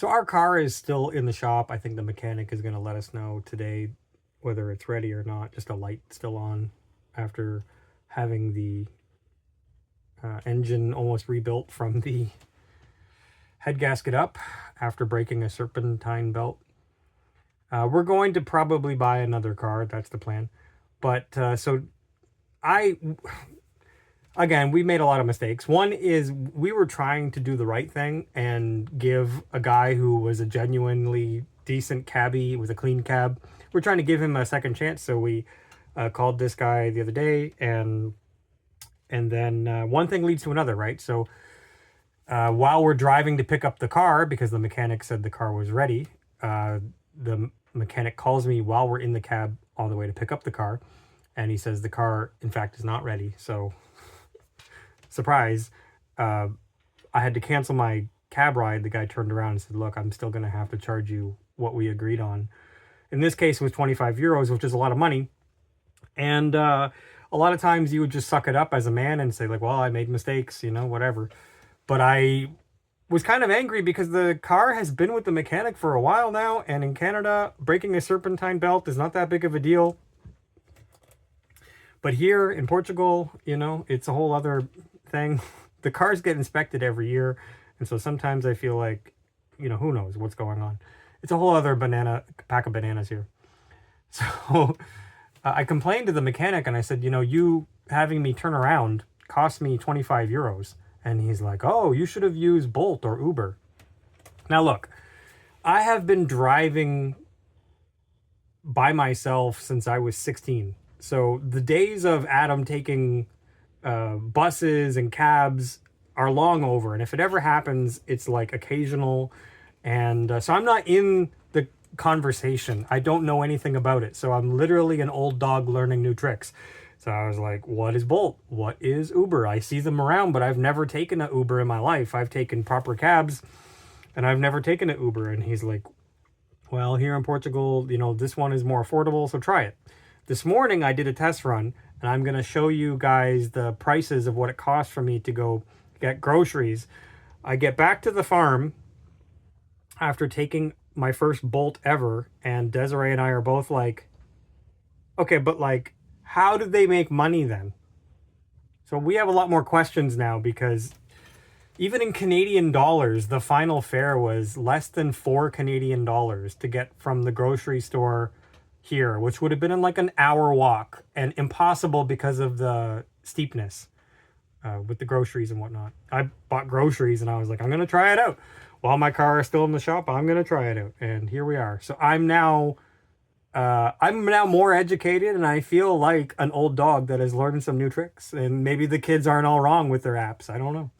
So our car is still in the shop. I think the mechanic is going to let us know today whether it's ready or not. Just a light still on after having the engine almost rebuilt from the head gasket up after breaking a serpentine belt. We're going to probably buy another car. That's the plan. But so I, again, we made a lot of mistakes. One is we were trying to do the right thing and give a guy who was a genuinely decent cabbie with a clean cab, we're trying to give him a second chance. So we called this guy the other day, and then one thing leads to another, right? So while we're driving to pick up the car, because the mechanic said the car was ready, the mechanic calls me while we're in the cab all the way to pick up the car, and he says the car, in fact, is not ready. So, surprise, I had to cancel my cab ride. The guy turned around and said, look, I'm still going to have to charge you what we agreed on. In this case, it was 25 euros, which is a lot of money. And a lot of times you would just suck it up as a man and say, like, well, I made mistakes, whatever. But I was kind of angry because the car has been with the mechanic for a while now, and in Canada, breaking a serpentine belt is not that big of a deal. But here in Portugal, it's a whole other thing. The cars get inspected every year, and so sometimes I feel like, who knows what's going on. It's a whole other pack of bananas here. So I complained to the mechanic and I said, you having me turn around cost me 25 euros. And he's like, oh, you should have used Bolt or Uber. Now, look, I have been driving by myself since I was 16. So the days of Adam taking buses and cabs are long over. And if it ever happens, it's like occasional. And so I'm not in the conversation. I don't know anything about it. So I'm literally an old dog learning new tricks. So I was like, what is Bolt? What is Uber? I see them around, but I've never taken an Uber in my life. I've taken proper cabs, and I've never taken an Uber. And he's like, well, here in Portugal, this one is more affordable, so try it. This morning I did a test run, and I'm going to show you guys the prices of what it costs for me to go get groceries. I get back to the farm after taking my first Bolt ever, and Desiree and I are both like, okay, but like, how did they make money then? So we have a lot more questions now, because even in Canadian dollars, the final fare was less than 4 Canadian dollars to get from the grocery store here, which would have been in like an hour walk, and impossible because of the steepness with the groceries and whatnot. I bought groceries and I was like, I'm going to try it out. While my car is still in the shop, I'm going to try it out. And here we are. So I'm now more educated, and I feel like an old dog that has learned some new tricks. And maybe the kids aren't all wrong with their apps. I don't know.